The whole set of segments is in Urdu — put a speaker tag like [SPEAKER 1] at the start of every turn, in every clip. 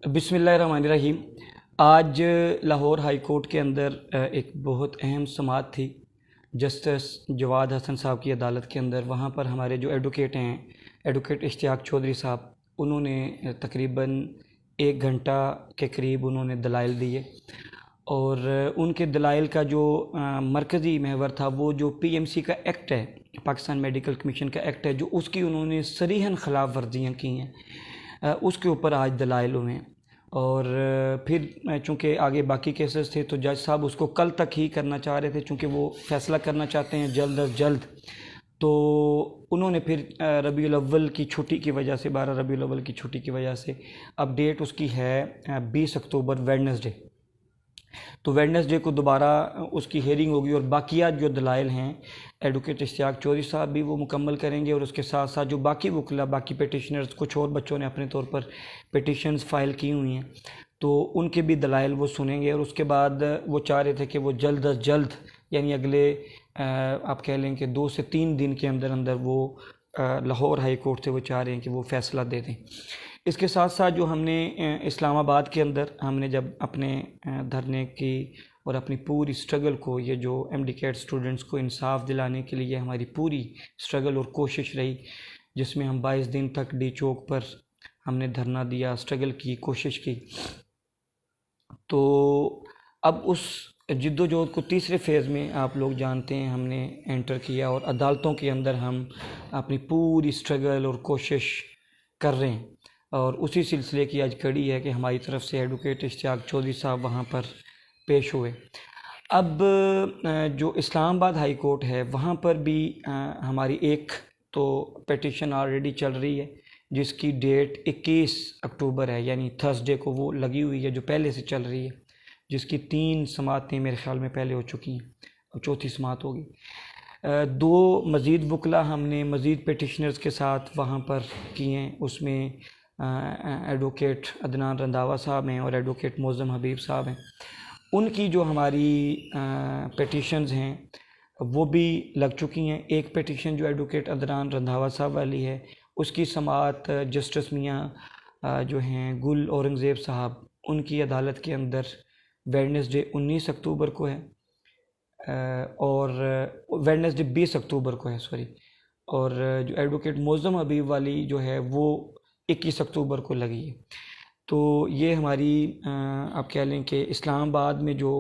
[SPEAKER 1] بسم اللہ الرحمن الرحیم۔ آج لاہور ہائی کورٹ کے اندر ایک بہت اہم سماعت تھی جسٹس جواد حسن صاحب کی عدالت کے اندر۔ وہاں پر ہمارے جو ایڈوکیٹ ہیں، ایڈوکیٹ اشتیاق چودھری صاحب، انہوں نے تقریباً 1 گھنٹہ کے قریب انہوں نے دلائل دیے، اور ان کے دلائل کا جو مرکزی محور تھا وہ جو پی ایم سی کا ایکٹ ہے، پاکستان میڈیکل کمیشن کا ایکٹ ہے، جو اس کی انہوں نے صریحاً خلاف ورزیاں کی ہیں، اس کے اوپر آج دلائل ہوئے ہیں۔ اور پھر چونکہ آگے باقی کیسز تھے تو جج صاحب اس کو کل تک ہی کرنا چاہ رہے تھے، چونکہ وہ فیصلہ کرنا چاہتے ہیں جلد از جلد۔ تو انہوں نے پھر ربیع الاول کی چھٹی کی وجہ سے، 12 ربیع الاول کی چھٹی کی وجہ سے اب ڈیٹ اس کی ہے 20 اکتوبر ویڈنسڈے۔ تو ویڈنسڈے کو دوبارہ اس کی ہیئرنگ ہوگی، اور باقیات جو دلائل ہیں ایڈوکیٹ اشتیاق چودھری صاحب بھی وہ مکمل کریں گے، اور اس کے ساتھ ساتھ جو باقی وکلاء، باقی پیٹیشنرز، کچھ اور بچوں نے اپنے طور پر پیٹیشنز فائل کی ہوئی ہیں، تو ان کے بھی دلائل وہ سنیں گے۔ اور اس کے بعد وہ چاہ رہے تھے کہ وہ جلد از جلد، یعنی اگلے آپ کہہ لیں کہ 2 سے 3 دن کے اندر اندر وہ لاہور ہائی کورٹ سے وہ چاہ رہے ہیں کہ وہ فیصلہ دے دیں۔ اس کے ساتھ ساتھ جو ہم نے اسلام آباد کے اندر ہم نے جب اپنے دھرنے کی اور اپنی پوری سٹرگل کو، یہ جو ایم ڈی کیٹ اسٹوڈنٹس کو انصاف دلانے کے لیے ہماری پوری سٹرگل اور کوشش رہی، جس میں ہم 22 دن تک ڈی چوک پر ہم نے دھرنا دیا، سٹرگل کی، کوشش کی، تو اب اس جد و جہد کو تیسرے فیز میں آپ لوگ جانتے ہیں ہم نے انٹر کیا، اور عدالتوں کے اندر ہم اپنی پوری سٹرگل اور کوشش کر رہے ہیں۔ اور اسی سلسلے کی آج کڑی ہے کہ ہماری طرف سے ایڈوکیٹ اشتیاق چودھری صاحب وہاں پر پیش ہوئے۔ اب جو اسلام آباد ہائی کورٹ ہے وہاں پر بھی ہماری ایک تو پیٹیشن آلریڈی چل رہی ہے، جس کی ڈیٹ 21 اکتوبر ہے، یعنی تھرسڈے کو وہ لگی ہوئی ہے، جو پہلے سے چل رہی ہے، جس کی 3 سماعتیں میرے خیال میں پہلے ہو چکی ہیں، اور چوتھی سماعت ہوگی۔ 2 مزید وکلاء ہم نے مزید پیٹیشنرز کے ساتھ وہاں پر کیے ہیں، اس میں ایڈوکیٹ عدنان رنداوا صاحب ہیں اور ایڈوکیٹ معظم حبیب صاحب ہیں۔ ان کی جو ہماری پیٹیشنز ہیں وہ بھی لگ چکی ہیں۔ ایک پیٹیشن جو ایڈوکیٹ عدنان رنداوا صاحب والی ہے، اس کی سماعت جسٹس میاں جو ہیں گل اورنگزیب صاحب، ان کی عدالت کے اندر ویڈنسڈے 19 اکتوبر کو ہے، اور ویڈنسڈے 20 اکتوبر کو ہے اور جو ایڈوکیٹ معظم حبیب والی جو ہے وہ 21 اکتوبر کو لگی ہے۔ تو یہ ہماری آپ کہہ لیں کہ اسلام آباد میں جو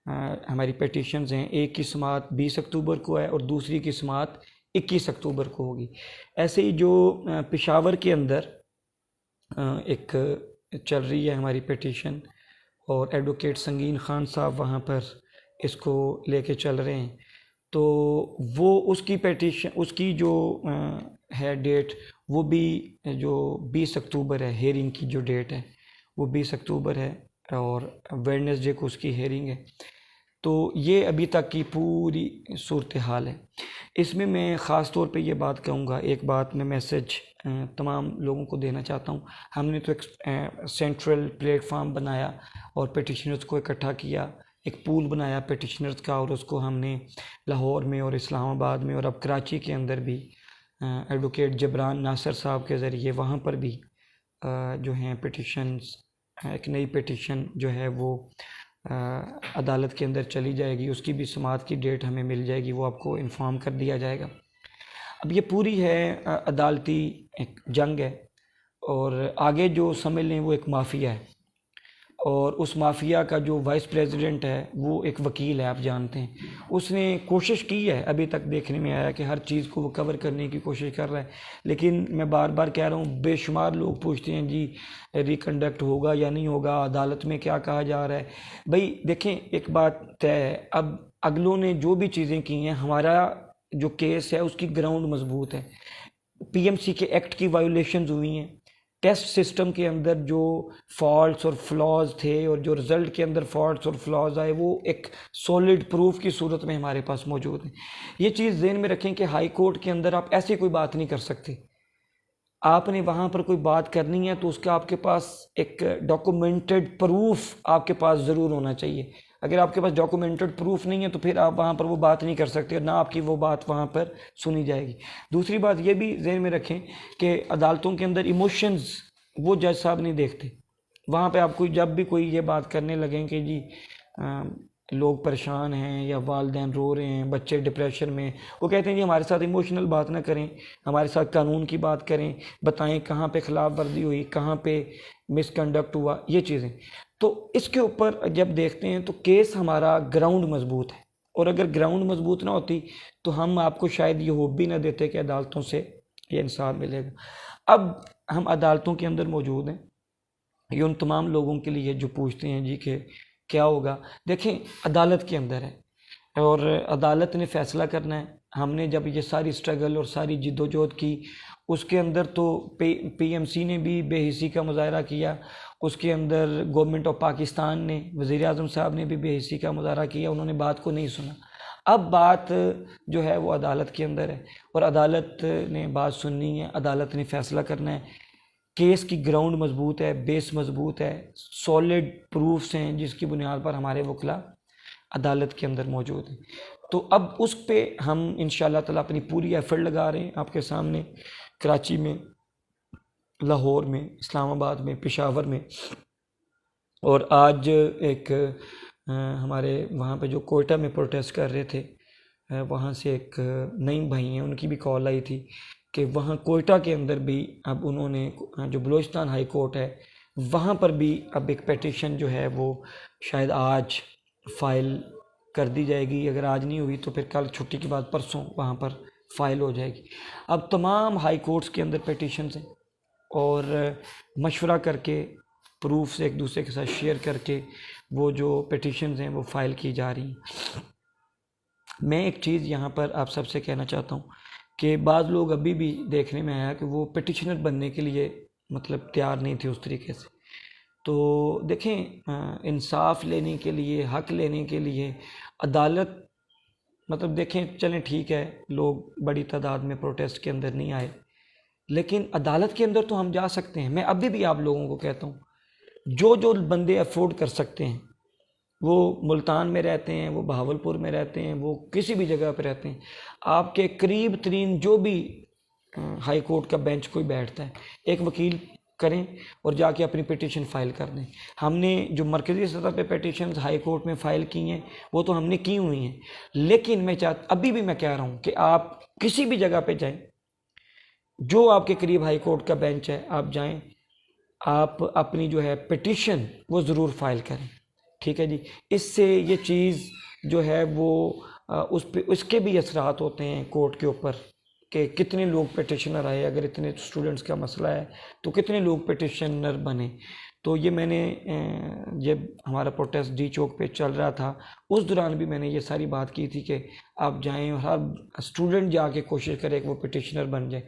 [SPEAKER 1] ہماری پیٹیشنز ہیں، ایک کی سماعت 20 اکتوبر کو ہے اور دوسری کی سماعت 21 اکتوبر کو ہوگی۔ ایسے ہی جو پشاور کے اندر ایک چل رہی ہے ہماری پیٹیشن، اور ایڈوکیٹ سنگین خان صاحب وہاں پر اس کو لے کے چل رہے ہیں، تو وہ اس کی پیٹیشن، اس کی جو ہے ڈیٹ، وہ بھی جو 20 اکتوبر ہے، ہیئرنگ کی جو ڈیٹ ہے وہ 20 اکتوبر ہے، اور ویڈنسڈے کو اس کی ہیئرنگ ہے۔ تو یہ ابھی تک کی پوری صورتحال ہے۔ اس میں میں خاص طور پہ یہ بات کہوں گا، ایک بات میں میسج تمام لوگوں کو دینا چاہتا ہوں۔ ہم نے تو ایک سینٹرل پلیٹ فارم بنایا اور پیٹیشنرز کو اکٹھا کیا، ایک پول بنایا پیٹیشنرز کا، اور اس کو ہم نے لاہور میں اور اسلام آباد میں اور اب کراچی کے اندر بھی ایڈوکیٹ جبران ناصر صاحب کے ذریعے وہاں پر بھی جو ہیں پیٹیشنز، ایک نئی پیٹیشن جو ہے وہ عدالت کے اندر چلی جائے گی، اس کی بھی سماعت کی ڈیٹ ہمیں مل جائے گی، وہ آپ کو انفارم کر دیا جائے گا۔ اب یہ پوری ہے عدالتی ایک جنگ ہے، اور آگے جو سمجھ لیں وہ ایک مافیا ہے، اور اس مافیا کا جو وائس پریزیڈنٹ ہے وہ ایک وکیل ہے، آپ جانتے ہیں۔ اس نے کوشش کی ہے، ابھی تک دیکھنے میں آیا کہ ہر چیز کو وہ کور کرنے کی کوشش کر رہا ہے، لیکن میں بار بار کہہ رہا ہوں، بے شمار لوگ پوچھتے ہیں جی ریکنڈکٹ ہوگا یا نہیں ہوگا، عدالت میں کیا کہا جا رہا ہے۔ بھئی دیکھیں، ایک بات طے ہے، اب اگلوں نے جو بھی چیزیں کی ہیں، ہمارا جو کیس ہے اس کی گراؤنڈ مضبوط ہے۔ پی ایم سی کے ایکٹ کی وائولیشنز ہوئی ہیں، ٹیسٹ سسٹم کے اندر جو فالٹس اور فلاز تھے، اور جو رزلٹ کے اندر فالٹس اور فلاز آئے، وہ ایک سولڈ پروف کی صورت میں ہمارے پاس موجود ہیں۔ یہ چیز ذہن میں رکھیں کہ ہائی کورٹ کے اندر آپ ایسی کوئی بات نہیں کر سکتے۔ آپ نے وہاں پر کوئی بات کرنی ہے تو اس کا آپ کے پاس ایک ڈاکومنٹڈ پروف آپ کے پاس ضرور ہونا چاہیے۔ اگر آپ کے پاس ڈاکومنٹڈ پروف نہیں ہے تو پھر آپ وہاں پر وہ بات نہیں کر سکتے، اور نہ آپ کی وہ بات وہاں پر سنی جائے گی۔ دوسری بات یہ بھی ذہن میں رکھیں کہ عدالتوں کے اندر ایموشنز وہ جج صاحب نہیں دیکھتے، وہاں پہ آپ کو جب بھی کوئی یہ بات کرنے لگیں کہ جی لوگ پریشان ہیں یا والدین رو رہے ہیں، بچے ڈپریشن میں، وہ کہتے ہیں جی ہمارے ساتھ ایموشنل بات نہ کریں، ہمارے ساتھ قانون کی بات کریں، بتائیں کہاں پہ خلاف ورزی ہوئی، کہاں پہ مس کنڈکٹ ہوا، یہ چیزیں۔ تو اس کے اوپر جب دیکھتے ہیں تو کیس ہمارا گراؤنڈ مضبوط ہے، اور اگر گراؤنڈ مضبوط نہ ہوتی تو ہم آپ کو شاید یہ ہوپ بھی نہ دیتے کہ عدالتوں سے یہ انصاف ملے گا۔ اب ہم عدالتوں کے اندر موجود ہیں، یہ ان تمام لوگوں کے لیے جو پوچھتے ہیں جی کہ کیا ہوگا، دیکھیں عدالت کے اندر ہے اور عدالت نے فیصلہ کرنا ہے۔ ہم نے جب یہ ساری سٹرگل اور ساری جد و جہد کی، اس کے اندر تو پی ایم سی نے بھی بے حسی کا مظاہرہ کیا، اس کے اندر گورنمنٹ آف پاکستان نے، وزیر اعظم صاحب نے بھی بے حسی کا مظاہرہ کیا، انہوں نے بات کو نہیں سنا۔ اب بات جو ہے وہ عدالت کے اندر ہے، اور عدالت نے بات سننی ہے، عدالت نے فیصلہ کرنا ہے۔ کیس کی گراؤنڈ مضبوط ہے، بیس مضبوط ہے، سالڈ پروفس ہیں جس کی بنیاد پر ہمارے وکلا عدالت کے اندر موجود ہیں۔ تو اب اس پہ ہم انشاءاللہ تعالیٰ اپنی پوری ایفرٹ لگا رہے ہیں آپ کے سامنے، کراچی میں، لاہور میں، اسلام آباد میں، پشاور میں، اور آج ایک ہمارے وہاں پہ جو کوئٹہ میں پروٹیسٹ کر رہے تھے، وہاں سے ایک نئی بھائی ہیں، ان کی بھی کال آئی تھی کہ وہاں کوئٹہ کے اندر بھی اب انہوں نے جو بلوچستان ہائی کورٹ ہے وہاں پر بھی اب ایک پیٹیشن جو ہے وہ شاید آج فائل کر دی جائے گی، اگر آج نہیں ہوئی تو پھر کل چھٹی کے بعد پرسوں وہاں پر فائل ہو جائے گی۔ اب تمام ہائی کورٹس کے اندر پیٹیشنز ہیں، اور مشورہ کر کے، پروفس ایک دوسرے کے ساتھ شیئر کر کے وہ جو پیٹیشنز ہیں وہ فائل کی جا رہی ہیں۔ میں ایک چیز یہاں پر آپ سب سے کہنا چاہتا ہوں کہ بعض لوگ ابھی بھی دیکھنے میں آیا کہ وہ پیٹیشنر بننے کے لیے مطلب تیار نہیں تھے اس طریقے سے۔ تو دیکھیں انصاف لینے کے لیے، حق لینے کے لیے عدالت، مطلب دیکھیں چلیں ٹھیک ہے لوگ بڑی تعداد میں پروٹیسٹ کے اندر نہیں آئے، لیکن عدالت کے اندر تو ہم جا سکتے ہیں۔ میں ابھی بھی آپ لوگوں کو کہتا ہوں، جو بندے افورڈ کر سکتے ہیں، وہ ملتان میں رہتے ہیں، وہ بہاولپور میں رہتے ہیں، وہ کسی بھی جگہ پہ رہتے ہیں، آپ کے قریب ترین جو بھی ہائی کورٹ کا بینچ کوئی بیٹھتا ہے، ایک وکیل کریں اور جا کے اپنی پیٹیشن فائل کر دیں۔ ہم نے جو مرکزی سطح پہ پیٹیشنز ہائی کورٹ میں فائل کی ہیں وہ تو ہم نے کی ہوئی ہیں، لیکن ابھی بھی میں کہہ رہا ہوں کہ آپ کسی بھی جگہ پہ جائیں، جو آپ کے قریب ہائی کورٹ کا بینچ ہے آپ جائیں، آپ اپنی جو ہے پیٹیشن وہ ضرور فائل کریں، ٹھیک ہے جی۔ اس سے یہ چیز جو ہے وہ اس کے بھی اثرات ہوتے ہیں کورٹ کے اوپر کہ کتنے لوگ پیٹیشنر آئے، اگر اتنے اسٹوڈنٹس کا مسئلہ ہے تو کتنے لوگ پیٹیشنر بنے۔ تو یہ میں نے جب ہمارا پروٹیسٹ ڈی چوک پہ چل رہا تھا اس دوران بھی میں نے یہ ساری بات کی تھی کہ آپ جائیں اور ہر اسٹوڈنٹ جا کے کوشش کرے کہ وہ پیٹیشنر بن جائے۔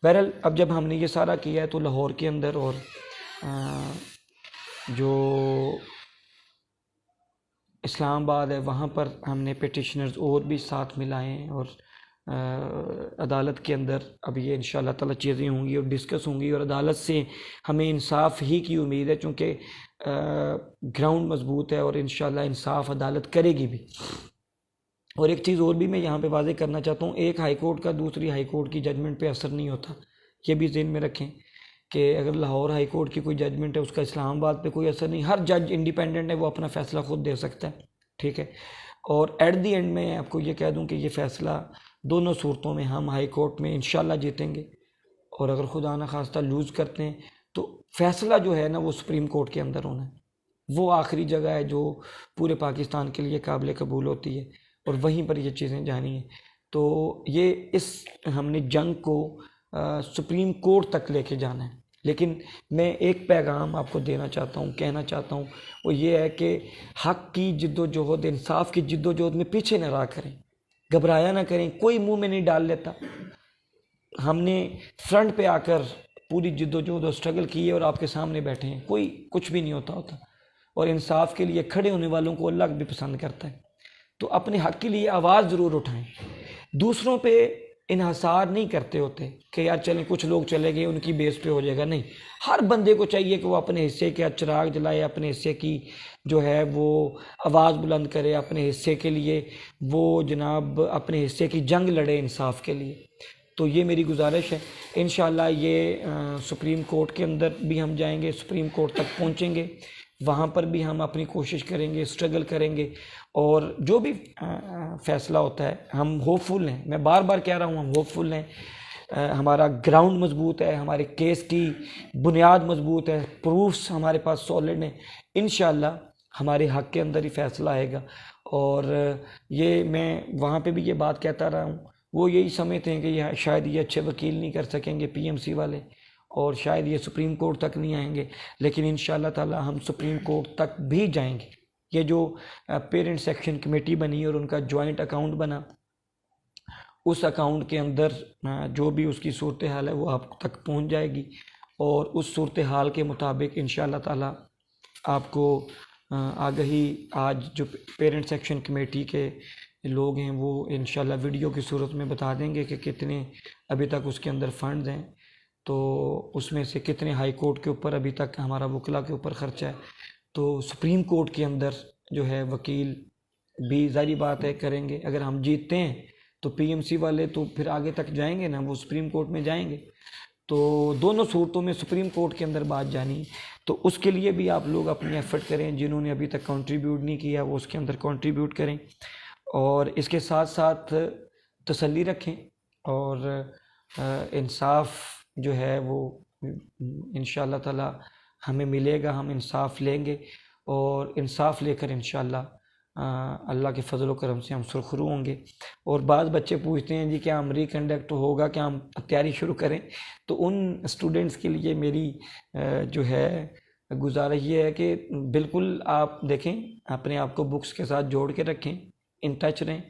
[SPEAKER 1] بہرحال اب جب ہم نے یہ سارا کیا ہے تو لاہور کے اندر اور جو اسلام آباد ہے وہاں پر ہم نے پیٹیشنرز اور بھی ساتھ ملائے ہیں، اور عدالت کے اندر اب یہ انشاءاللہ تعالی چیزیں ہوں گی اور ڈسکس ہوں گی، اور عدالت سے ہمیں انصاف ہی کی امید ہے، چونکہ گراؤنڈ مضبوط ہے اور انشاءاللہ انصاف عدالت کرے گی بھی۔ اور ایک چیز اور بھی میں یہاں پہ واضح کرنا چاہتا ہوں، ایک ہائی کورٹ کا دوسری ہائی کورٹ کی ججمنٹ پہ اثر نہیں ہوتا، یہ بھی ذہن میں رکھیں کہ اگر لاہور ہائی کورٹ کی کوئی ججمنٹ ہے اس کا اسلام آباد پہ کوئی اثر نہیں، ہر جج انڈیپینڈنٹ ہے، وہ اپنا فیصلہ خود دے سکتا ہے، ٹھیک ہے۔ اور ایٹ دی اینڈ میں آپ کو یہ کہہ دوں کہ یہ فیصلہ دونوں صورتوں میں ہم ہائی کورٹ میں انشاءاللہ جیتیں گے، اور اگر خدا نہ خواستہ لوز کرتے ہیں تو فیصلہ جو ہے نا وہ سپریم کورٹ کے اندر ہونا ہے، وہ آخری جگہ ہے جو پورے پاکستان کے لیے قابل قبول ہوتی ہے، اور وہیں پر یہ چیزیں جانی ہیں۔ تو یہ ہم نے جنگ کو سپریم کورٹ تک لے کے جانا ہے۔ لیکن میں ایک پیغام آپ کو دینا چاہتا ہوں، کہنا چاہتا ہوں، وہ یہ ہے کہ حق کی جد و جہد، انصاف کی جد و جہد میں پیچھے نہ رہا کریں، گھبرایا نہ کریں، کوئی منہ میں نہیں ڈال لیتا۔ ہم نے فرنٹ پہ آ کر پوری جد و جہد اور سٹرگل کی ہے اور آپ کے سامنے بیٹھے ہیں، کوئی کچھ بھی نہیں ہوتا، اور انصاف کے لیے کھڑے ہونے والوں کو اللہ بھی پسند کرتا ہے۔ تو اپنے حق کے لیے آواز ضرور اٹھائیں، دوسروں پہ انحصار نہیں کرتے ہوتے کہ یار چلیں کچھ لوگ چلے گئے ان کی بیس پہ ہو جائے گا، نہیں، ہر بندے کو چاہیے کہ وہ اپنے حصے کا چراغ جلائے، اپنے حصے کی جو ہے وہ آواز بلند کرے، اپنے حصے کے لیے وہ جناب اپنے حصے کی جنگ لڑے انصاف کے لیے۔ تو یہ میری گزارش ہے، انشاءاللہ یہ سپریم کورٹ کے اندر بھی ہم جائیں گے، سپریم کورٹ تک پہنچیں گے، وہاں پر بھی ہم اپنی کوشش کریں گے، اسٹرگل کریں گے، اور جو بھی فیصلہ ہوتا ہے ہم ہوپ فل ہیں، میں بار بار کہہ رہا ہوں ہم ہوپ فل ہیں، ہمارا گراؤنڈ مضبوط ہے، ہمارے کیس کی بنیاد مضبوط ہے، پروفس ہمارے پاس سالڈ ہیں، انشاءاللہ ہمارے حق کے اندر ہی فیصلہ آئے گا۔ اور یہ میں وہاں پہ بھی یہ بات کہتا رہا ہوں، وہ یہی سمجھتے ہیں کہ یہ شاید یہ اچھے وکیل نہیں کر سکیں گے پی ایم سی والے، اور شاید یہ سپریم کورٹ تک نہیں آئیں گے، لیکن انشاءاللہ تعالی ہم سپریم کورٹ تک بھی جائیں گے۔ یہ جو پیرنٹس ایکشن کمیٹی بنی اور ان کا جوائنٹ اکاؤنٹ بنا، اس اکاؤنٹ کے اندر جو بھی اس کی صورتحال ہے وہ آپ تک پہنچ جائے گی، اور اس صورتحال کے مطابق انشاءاللہ تعالی آپ کو آگہی آج جو پیرنٹس ایکشن کمیٹی کے لوگ ہیں وہ انشاءاللہ ویڈیو کی صورت میں بتا دیں گے کہ کتنے ابھی تک اس کے اندر فنڈز ہیں، تو اس میں سے کتنے ہائی کورٹ کے اوپر ابھی تک ہمارا وکلا کے اوپر خرچہ ہے، تو سپریم کورٹ کے اندر جو ہے وکیل بھی ظاہری بات ہے کریں گے، اگر ہم جیتتے ہیں تو پی ایم سی والے تو پھر آگے تک جائیں گے نا، وہ سپریم کورٹ میں جائیں گے، تو دونوں صورتوں میں سپریم کورٹ کے اندر بات جانی ہے، تو اس کے لیے بھی آپ لوگ اپنی ایفرٹ کریں، جنہوں نے ابھی تک کنٹریبیوٹ نہیں کیا وہ اس کے اندر کنٹریبیوٹ کریں، اور اس کے ساتھ ساتھ تسلی رکھیں، اور انصاف جو ہے وہ انشاءاللہ تعالی ہمیں ملے گا، ہم انصاف لیں گے، اور انصاف لے کر انشاءاللہ اللہ کے فضل و کرم سے ہم سرخرو ہوں گے۔ اور بعض بچے پوچھتے ہیں جی کیا ہم ریکنڈکٹ ہوگا، کیا ہم تیاری شروع کریں، تو ان اسٹوڈنٹس کے لیے میری جو ہے گزارش یہ ہے کہ بالکل آپ دیکھیں، اپنے آپ کو بکس کے ساتھ جوڑ کے رکھیں، ان ٹچ رہیں،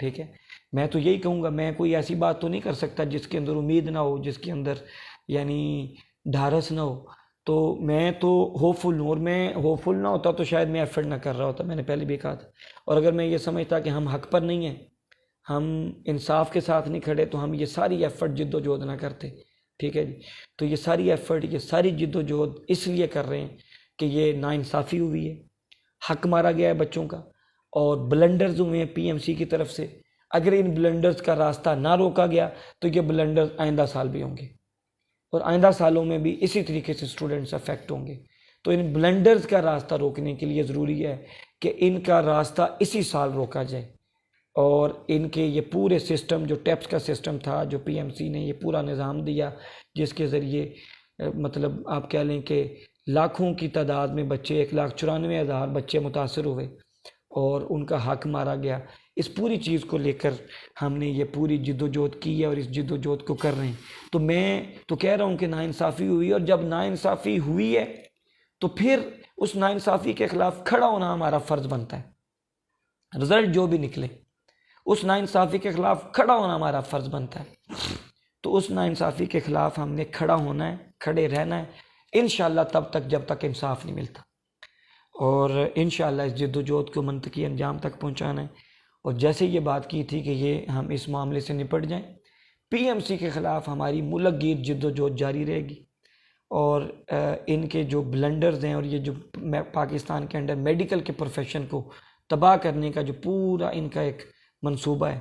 [SPEAKER 1] ٹھیک ہے۔ میں تو یہی کہوں گا، میں کوئی ایسی بات تو نہیں کر سکتا جس کے اندر امید نہ ہو، جس کے اندر یعنی ڈھارس نہ ہو، تو میں تو ہوپ فل ہوں، اور میں ہوپ فل نہ ہوتا تو شاید میں ایفرٹ نہ کر رہا ہوتا، میں نے پہلے بھی کہا تھا، اور اگر میں یہ سمجھتا کہ ہم حق پر نہیں ہیں، ہم انصاف کے ساتھ نہیں کھڑے، تو ہم یہ ساری ایفرٹ جد و جہد نہ کرتے، ٹھیک ہے جی۔ تو یہ ساری ایفرٹ، یہ ساری جد و جہد اس لیے کر رہے ہیں کہ یہ ناانصافی ہوئی ہے، حق مارا گیا ہے بچوں کا، اور بلنڈرز ہوئے ہیں پی ایم سی کی طرف سے، اگر ان بلنڈرز کا راستہ نہ روکا گیا تو یہ بلنڈرز آئندہ سال بھی ہوں گے، اور آئندہ سالوں میں بھی اسی طریقے سے اسٹوڈنٹس افیکٹ ہوں گے۔ تو ان بلنڈرز کا راستہ روکنے کے لیے ضروری ہے کہ ان کا راستہ اسی سال روکا جائے، اور ان کے یہ پورے سسٹم جو ٹیپس کا سسٹم تھا، جو پی ایم سی نے یہ پورا نظام دیا، جس کے ذریعے مطلب آپ کہہ لیں کہ لاکھوں کی تعداد میں بچے، 1,94,000 بچے متاثر ہوئے اور ان کا حق مارا گیا، اس پوری چیز کو لے کر ہم نے یہ پوری جد و جہد کی ہے، اور اس جد و جہد کو کر رہے ہیں۔ تو میں تو کہہ رہا ہوں کہ ناانصافی ہوئی، اور جب ناانصافی ہوئی ہے تو پھر اس ناانصافی کے خلاف کھڑا ہونا ہمارا فرض بنتا ہے، رزلٹ جو بھی نکلے اس ناانصافی کے خلاف کھڑا ہونا ہمارا فرض بنتا ہے، تو اس ناانصافی کے خلاف ہم نے کھڑا ہونا ہے، کھڑے رہنا ہے انشاءاللہ تب تک جب تک انصاف نہیں ملتا، اور انشاءاللہ اس جد و جہد کو منطقی انجام تک پہنچانا ہے۔ اور جیسے یہ بات کی تھی کہ یہ ہم اس معاملے سے نپٹ جائیں، پی ایم سی کے خلاف ہماری ملک گیر جد و جہد جاری رہے گی، اور ان کے جو بلنڈرز ہیں، اور یہ جو پاکستان کے انڈر میڈیکل کے پروفیشن کو تباہ کرنے کا جو پورا ان کا ایک منصوبہ ہے،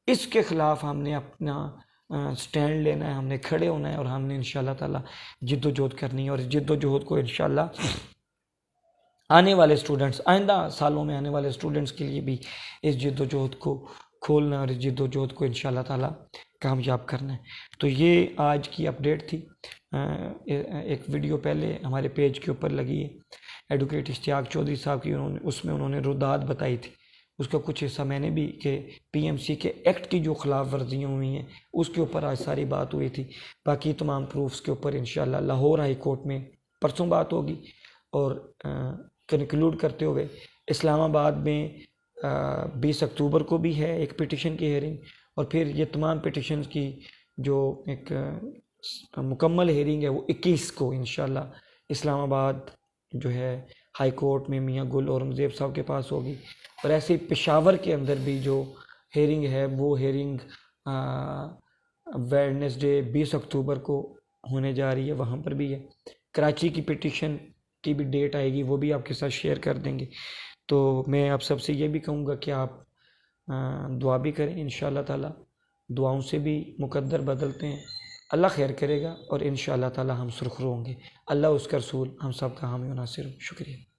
[SPEAKER 1] اس کے خلاف ہم نے اپنا سٹینڈ لینا ہے، ہم نے کھڑے ہونا ہے، اور ہم نے انشاءاللہ تعالی جد و جہد کرنی ہے، اور اس جد و جہد کو انشاءاللہ آنے والے اسٹوڈنٹس، آئندہ سالوں میں آنے والے اسٹوڈنٹس کے لیے بھی اس جد و جہد کو کھولنا ہے، اور اس جد و جہد کو انشاءاللہ تعالی کامیاب کرنا ہے۔ تو یہ آج کی اپڈیٹ تھی، ایک ویڈیو پہلے ہمارے پیج کے اوپر لگی ہے ایڈوکیٹ اشتیاق چودھری صاحب کی، اس میں انہوں نے رداد بتائی تھی، اس کا کچھ حصہ میں نے بھی کہ پی ایم سی کے ایکٹ کی جو خلاف ورزیاں ہوئی ہیں اس کے اوپر آج ساری بات ہوئی تھی، باقی تمام پروفس کے اوپر انشاءاللہ لاہور ہائی کورٹ میں پرسوں بات ہوگی، اور کنکلوڈ کرتے ہوئے اسلام آباد میں 20 اکتوبر کو بھی ہے ایک پٹیشن کی ہیئرنگ، اور پھر یہ تمام پٹیشنز کی جو ایک مکمل ہیئرنگ ہے وہ 21 کو انشاءاللہ اسلام آباد جو ہے ہائی کورٹ میں میاں گل اورنگزیب صاحب کے پاس ہوگی، اور ایسے ہی پشاور کے اندر بھی جو ہیئرنگ ہے وہ ہیئرنگ ویڈنسڈے 20 اکتوبر کو ہونے جا رہی ہے، وہاں پر بھی ہے۔ کراچی کی پٹیشن کی بھی ڈیٹ آئے گی، وہ بھی آپ کے ساتھ شیئر کر دیں گے۔ تو میں آپ سب سے یہ بھی کہوں گا کہ آپ دعا بھی کریں انشاءاللہ تعالی، دعاؤں سے بھی مقدر بدلتے ہیں. اللہ خیر کرے گا اور انشاءاللہ تعالی ہم سرخرو ہوں گے. اللہ اس کا رسول ہم سب کا حامی و ناصر ہو. شکریہ.